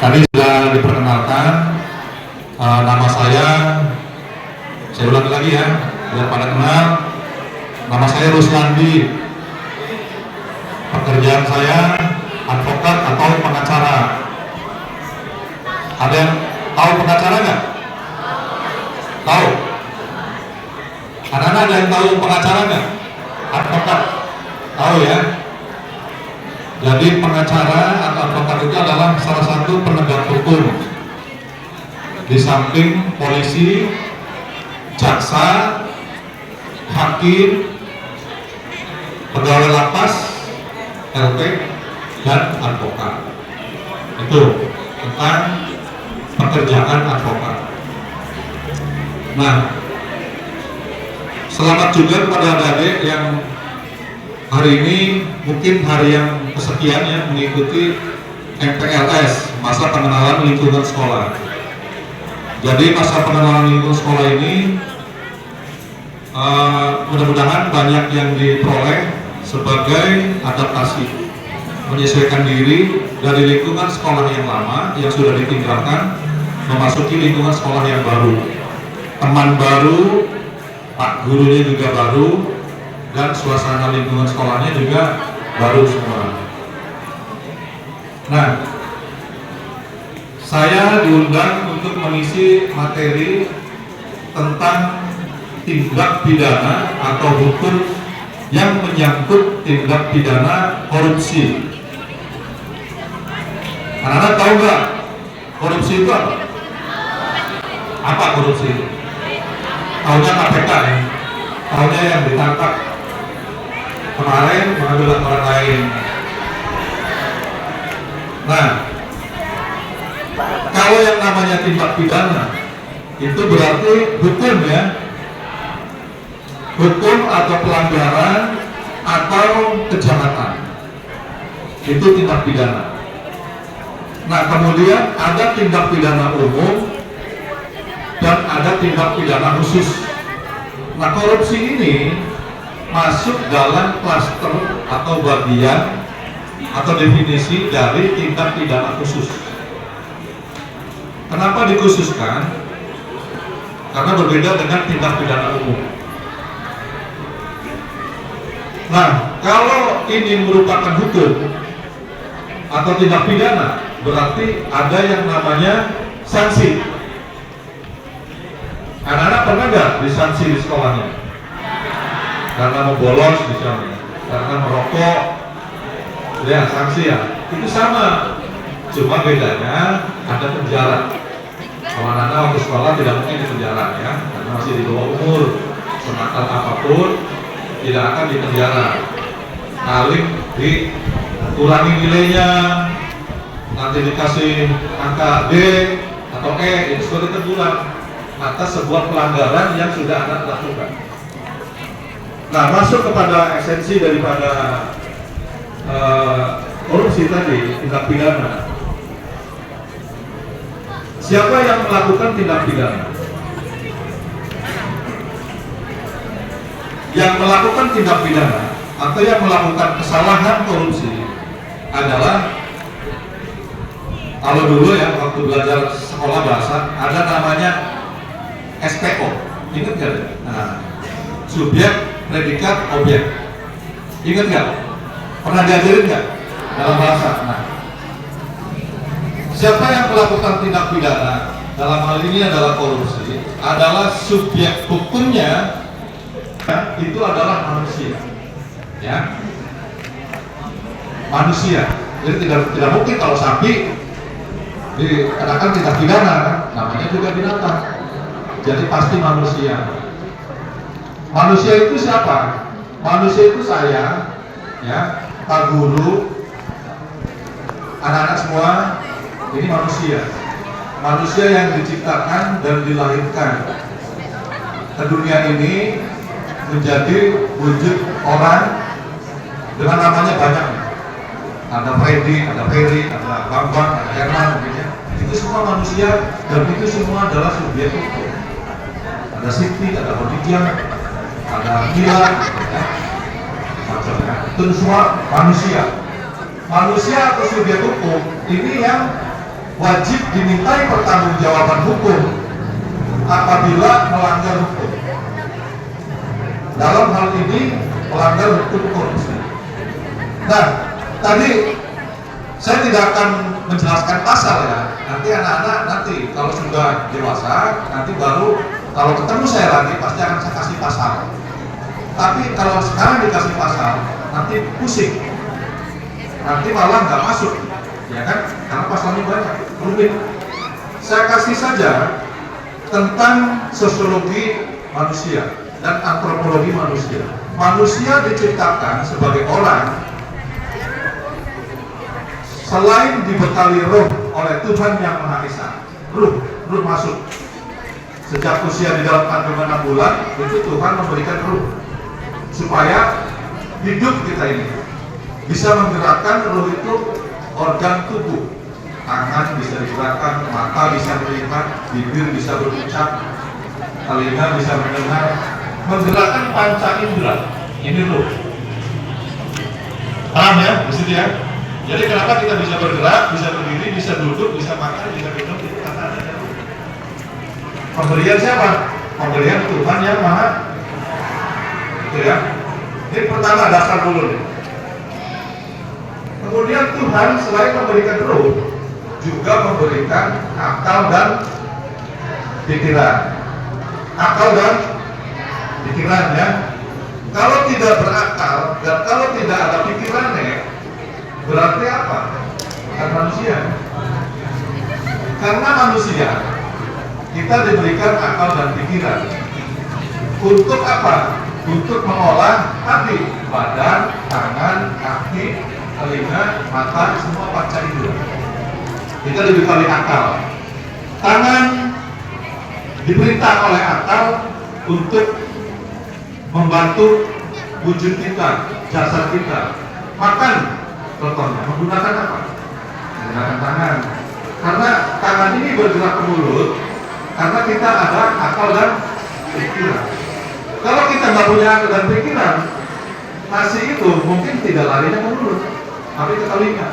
Tadi sudah diperkenalkan, nama saya ulangi lagi ya, biar pada kenal. Nama saya Rusnandi. Pekerjaan saya advokat atau pengacara. Ada yang tahu pengacara nggak? Tahu? Anak-anak ada yang tahu pengacara nggak? Advokat? Tahu ya? Jadi pengacara atau advokat itu adalah salah satu penegak hukum. Di samping polisi, jaksa, hakim, pegawai lapas, LP, dan advokat. Itu tentang pekerjaan advokat. Nah, selamat juga kepada adik-adik yang hari ini mungkin hari yang kesekian ya mengikuti MPLS, masa pengenalan lingkungan sekolah. Jadi masa pengenalan lingkungan sekolah ini mudah-mudahan banyak yang diperoleh sebagai adaptasi, menyesuaikan diri dari lingkungan sekolah yang lama yang sudah ditinggalkan memasuki lingkungan sekolah yang baru. Teman baru, pak gurunya juga baru, dan suasana lingkungan sekolahnya juga baru semua. Nah, saya diundang untuk mengisi materi tentang tindak pidana atau hukum yang menyangkut tindak pidana korupsi. Anak-anak tahu nggak korupsi itu apa? Apa korupsi itu? Taunya KPK ya? Taunya yang ditangkap kemarin mengambil orang lain. Nah, kalau yang namanya tindak pidana itu berarti hukum ya, hukum atau pelanggaran atau kejahatan, itu tindak pidana. Nah, kemudian ada tindak pidana umum dan ada tindak pidana khusus. Nah, korupsi ini masuk dalam klaster atau bagian atau definisi dari tindak pidana khusus. Kenapa dikhususkan? Karena berbeda dengan tindak pidana umum. Nah, kalau ini merupakan hukum atau tindak pidana, berarti ada yang namanya sanksi. Anak-anak pernah nggak disanksi di sekolahnya? Karena mau bolos misalnya, karena merokok, ya sanksi ya. Itu sama, cuma bedanya ada penjara. Kalau anak-anak waktu sekolah tidak mungkin di penjara ya, karena masih di bawah umur. Senakal apapun tidak akan di penjara. Paling dikurangi nilainya, nanti dikasih angka D atau E, itu sebagai teguran atas sebuah pelanggaran yang sudah anak lakukan. Nah, masuk kepada esensi daripada korupsi tadi, tindak pidana. Siapa yang melakukan tindak pidana? Yang melakukan tindak pidana atau yang melakukan kesalahan korupsi adalah, kalau dulu ya waktu belajar sekolah bahasa ada namanya SPO, ingat nggak? Nah, subjek, predikat, objek. Ingat nggak? Pernah diajarin nggak dalam bahasa? Nah, siapa yang melakukan tindak pidana dalam hal ini adalah korupsi, adalah subjek hukumnya itu adalah manusia, ya, manusia. Jadi tidak mungkin kalau sapi dikenakan tindak pidana, kan? Namanya juga binatang. Jadi pasti manusia. Manusia itu siapa? Manusia itu saya, ya, Pak Guru, anak-anak semua, ini manusia. Manusia yang diciptakan dan dilahirkan ke dunia ini menjadi wujud orang dengan namanya banyak. Ada Freddy, ada Ferry, ada Bambang, ada Herman, gitu. Itu semua manusia dan itu semua adalah subjek hukum. Ada Siti, ada Khadijah, ada Mila, ya. Macamnya. Itu semua manusia. Manusia atau subjek hukum ini yang wajib dimintai pertanggungjawaban hukum apabila melanggar hukum. Dalam hal ini melanggar hukum korupsi. Nah, tadi saya tidak akan menjelaskan pasal ya. Nanti anak-anak nanti kalau sudah dewasa, nanti baru kalau ketemu saya lagi pasti akan saya kasih pasal. Tapi kalau sekarang dikasih pasal, nanti pusing. Nanti malah nggak masuk, ya kan? Karena pasalnya banyak, rumit. Saya kasih saja tentang sosiologi manusia dan antropologi manusia. Manusia diciptakan sebagai orang selain dibekali ruh oleh Tuhan Yang Maha Esa. Ruh masuk. Sejak usia di dalam kandungan 6 bulan, itu Tuhan memberikan ruh supaya hidup kita ini bisa menggerakkan. Ruh itu organ tubuh. Tangan bisa digerakkan, mata bisa melihat, bibir bisa berucap, telinga bisa mendengar, menggerakkan panca indera. Ini ruh. Paham ya? Di situ ya. Jadi kenapa kita bisa bergerak, bisa berdiri, bisa duduk, bisa makan, bisa minum, itu karena ada ruh. Pemberian siapa? Pemberian Tuhan Yang Maha. Itu ya. Ini pertama dasar dulu nih. Kemudian Tuhan selain memberikan ruh, juga memberikan akal dan pikiran. Akal dan pikiran ya. Kalau tidak berakal dan kalau tidak ada pikirannya, berarti apa? Bukan manusia. Karena manusia, kita diberikan akal dan pikiran. Untuk apa? Untuk mengolah hati, badan, tangan, kaki, telinga, mata, semua panca indera. Kita diberi akal. Tangan diperintah oleh akal untuk membantu wujud kita, jasad kita. Makan, contohnya, menggunakan apa? Menggunakan tangan. Karena tangan ini bergerak ke mulut, karena kita ada akal dan pikiran. Kalau kita nggak punya akal dan pikiran, nasi itu mungkin tidak larinya ke mulut, tapi ke telinga.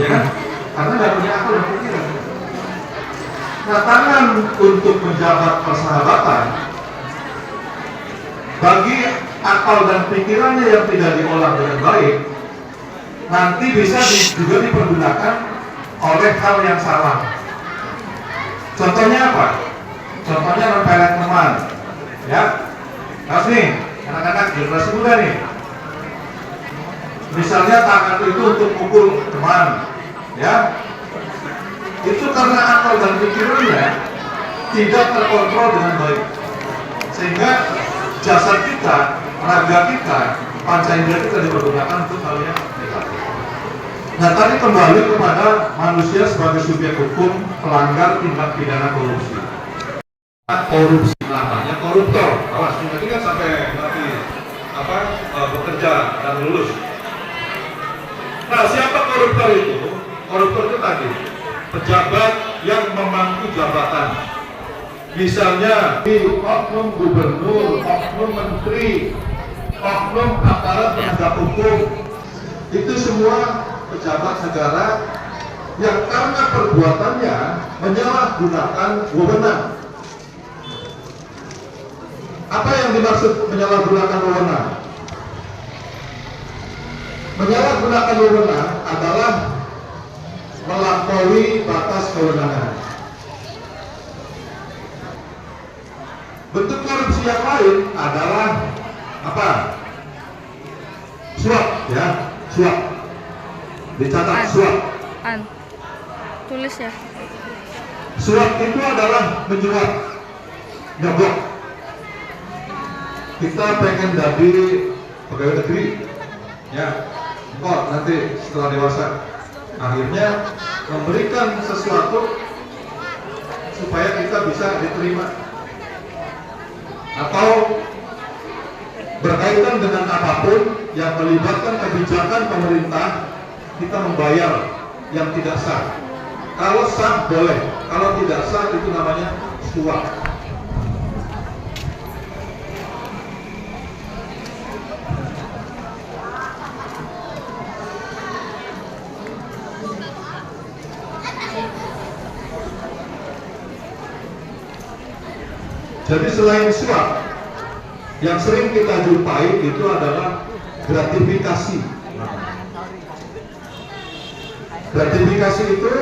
Ya kan? Karena nggak punya akal dan pikiran. Nah, tangan untuk menjabat persahabatan, bagi akal dan pikirannya yang tidak diolah dengan baik, nanti bisa juga dipergunakan oleh hal yang salah. Contohnya apa? Contohnya mempelet teman, ya. Harus nih, anak-anak generasi muda nih. Misalnya tangan itu untuk pukul teman, ya. Itu karena akal dan pikirannya tidak terkontrol dengan baik, sehingga jasad kita, raga kita, panca indera kita dipergunakan untuk hal yang negatif. Nah, tadi kembali kepada manusia sebagai subjek hukum pelanggar tindak pidana korupsi. Korupsi namanya koruptor. Awas, nanti kan sampai nanti bekerja dan lulus. Nah, siapa koruptor itu? Koruptor itu tadi pejabat yang memangku jabatan. Misalnya di oknum gubernur, oknum menteri, oknum aparat penegak hukum, itu semua pejabat negara yang karena perbuatannya menyalahgunakan wewenang. Apa yang dimaksud menyalahgunakan wewenang? Menyalahgunakan wewenang adalah melampaui batas kewenangan. Bentuk korupsi yang lain adalah apa? Suap, ya, suap. Dicatat suap. Tulis ya. Suap itu adalah menyuap, nyogok. Kita pengen jadi pegawai negeri, ya. Kok nanti setelah dewasa, akhirnya memberikan sesuatu supaya kita bisa diterima. Atau berkaitan dengan apapun yang melibatkan kebijakan pemerintah, kita membayar yang tidak sah. Kalau sah boleh, kalau tidak sah itu namanya suap. Jadi selain suap, yang sering kita jumpai itu adalah gratifikasi. Gratifikasi itu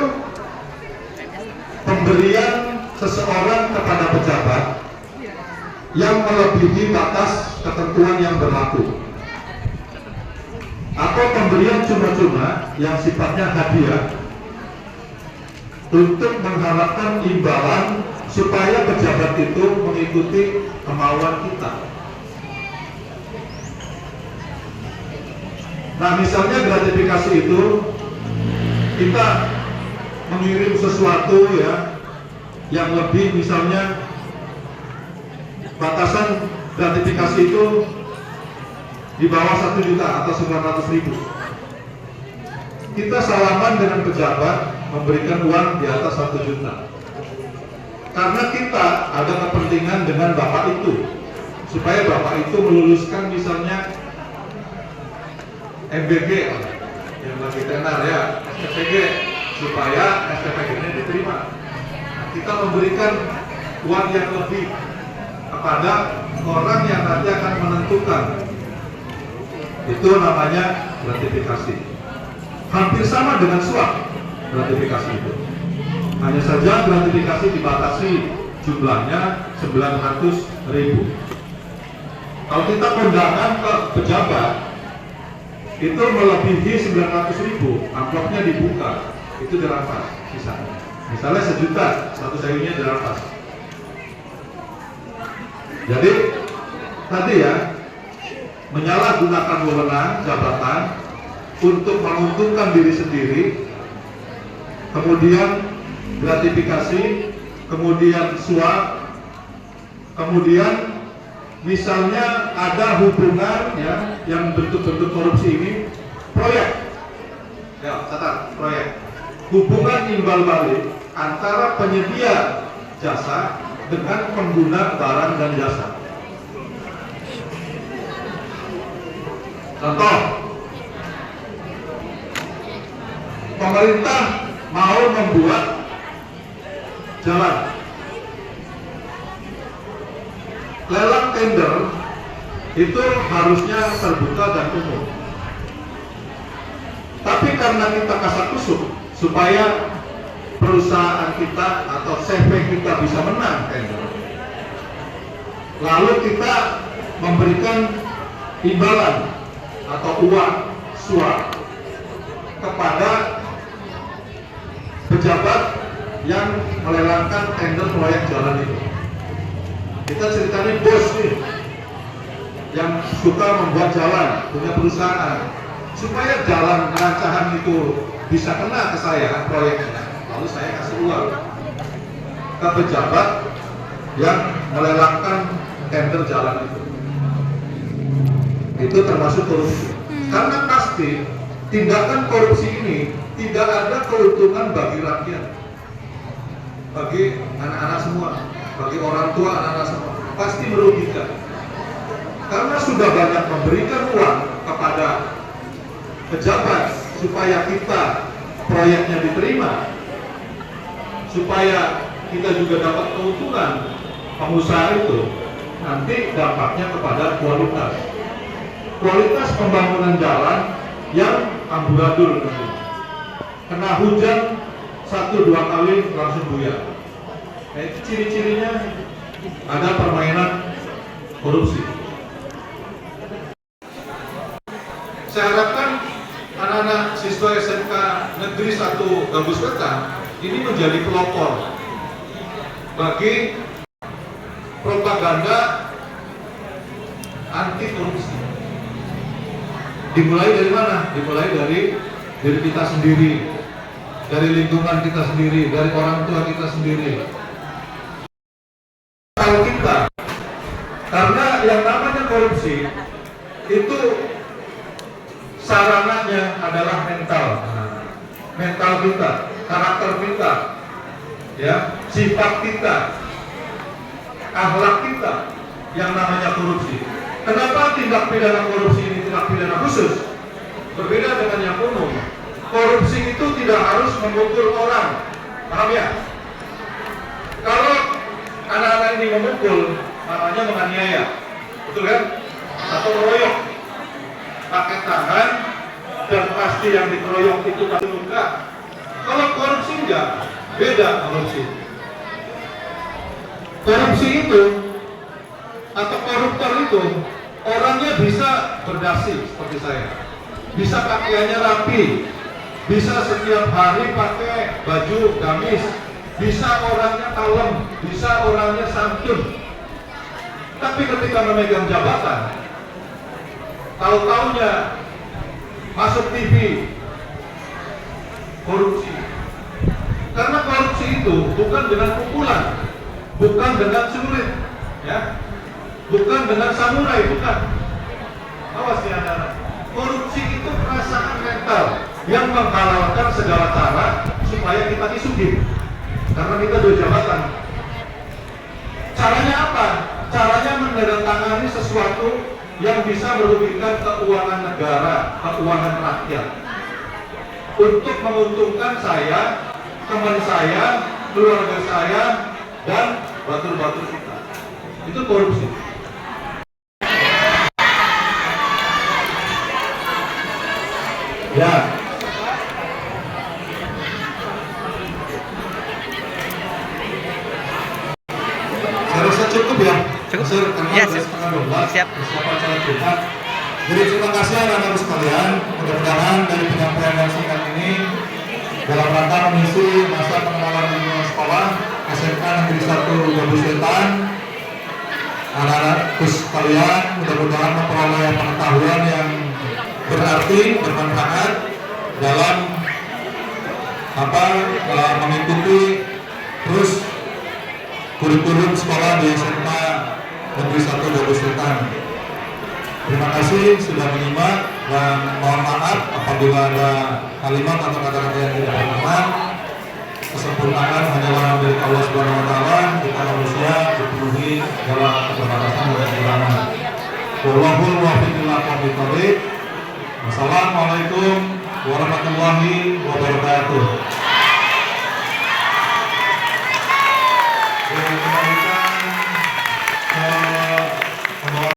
pemberian seseorang kepada pejabat yang melebihi batas ketentuan yang berlaku, atau pemberian cuma-cuma yang sifatnya hadiah untuk mengharapkan imbalan supaya pejabat itu mengikuti kemauan kita. Nah, misalnya gratifikasi itu kita mengirim sesuatu ya yang lebih, misalnya batasan gratifikasi itu di bawah 1 juta atau 900.000. Kita salaman dengan pejabat memberikan uang di atas 1 juta. Karena kita ada kepentingan dengan bapak itu, supaya bapak itu meluluskan misalnya MBG yang lagi tenar ya, STPG, supaya STPG-nya diterima. Kita memberikan uang yang lebih kepada orang yang nanti akan menentukan. Itu namanya gratifikasi. Hampir sama dengan suap gratifikasi itu. Hanya saja gratifikasi dibatasi jumlahnya 900.000. Kalau kita kondangan ke pejabat itu melebihi 900.000, amplopnya dibuka, itu dirampas sisanya. Misalnya 1 juta, 1 sayunya dirampas. Jadi tadi ya, menyalahgunakan wewenang jabatan untuk menguntungkan diri sendiri, kemudian gratifikasi, kemudian suap, kemudian misalnya ada hubungan ya yang bentuk-bentuk korupsi ini, proyek, ya catat proyek, hubungan imbal balik antara penyedia jasa dengan pengguna barang dan jasa. Contoh, pemerintah mau membuat jalan, lelang tender itu harusnya terbuka dan umum. Tapi karena kita kasakusuk supaya perusahaan kita atau CV kita bisa menang tender, lalu kita memberikan imbalan atau uang suap kepada pejabat yang melelangkan tender proyek jalan itu. Kita ceritanya bos nih yang suka membuat jalan, punya perusahaan, supaya jalan rancangan itu bisa kena ke saya proyeknya, lalu saya kasih uang ke pejabat yang melelangkan tender jalan itu. Itu termasuk korupsi. Karena pasti tindakan korupsi ini tidak ada keuntungan bagi rakyat, bagi anak-anak semua, bagi orang tua anak-anak semua, pasti merugikan. Karena sudah banyak memberikan uang kepada pejabat supaya kita proyeknya diterima, supaya kita juga dapat keuntungan pengusaha itu, nanti dampaknya kepada kualitas pembangunan jalan yang amburadul nanti. Kena hujan 1-2 kali langsung buyar. Nah, itu ciri-cirinya ada permainan korupsi. Saya harapkan anak-anak siswa SMK Negeri 1 Gambus Wetan ini menjadi pelopor bagi propaganda anti korupsi. Dimulai dari mana? Dimulai dari diri kita sendiri, dari lingkungan kita sendiri, dari orang tua kita sendiri. Kalau kita, karena yang namanya korupsi itu sarananya adalah mental kita, karakter kita, ya, sifat kita, akhlak kita yang namanya korupsi. Kenapa tindak pidana korupsi ini tindak pidana khusus? Berbeda dengan yang umum. Korupsi itu tidak harus memukul orang, paham ya? Kalau anak-anak berani memukul, namanya menganiaya, betul kan? Atau meroyok, pakai tangan, dan pasti yang dikeroyok itu pasti luka. Kalau korupsi enggak, beda korupsi. Korupsi itu atau koruptor itu orangnya bisa berdasi seperti saya, bisa pakaiannya rapi, bisa setiap hari pakai baju gamis, bisa orangnya kalem, bisa orangnya santun. Tapi ketika memegang jabatan, tahu-taunya masuk TV korupsi. Karena korupsi itu bukan dengan pukulan, bukan dengan celurit, ya, bukan dengan samurai, bukan. Awas ya anak-anak. Korupsi itu perasaan mental yang menghalalkan segala cara supaya kita disugih. Karena kita dua jabatan. Caranya apa? Caranya menandatangani sesuatu yang bisa merugikan keuangan negara, keuangan rakyat, untuk menguntungkan saya, teman saya, keluarga saya, dan batur-batur kita. Itu korupsi. Ya. Saya rasa cukup ya. Cukup. Karena Ya, sudah setengah 12. siap. Persiapan salat Jumat. Jadi terima kasih anak-anak sekalian. Mudah-mudahan dari penyampaian yang singkat ini dalam rangka mengisi masa pengenalan lingkungan sekolah SMK Negeri 1 Gabus Wetan, anak-anak sekalian mudah-mudahan memperoleh pengetahuan yang berarti, bermanfaat dalam mengikuti terus kurikulum sekolah di SMK Negeri 1 Gabus Wetan. Terima kasih sudah menyimak dan mohon maaf apabila ada kalimat atau kata-kata yang tidak berkenan. Kesempurnaan hanyalah milik Allah Subhanahu wa taala. Kita manusia dipenuhi dalam keterbatasan dan kekurangan. Wallahul muwaffiq ila aqwamit thoriq. Wassalamualaikum warahmatullahi wabarakatuh.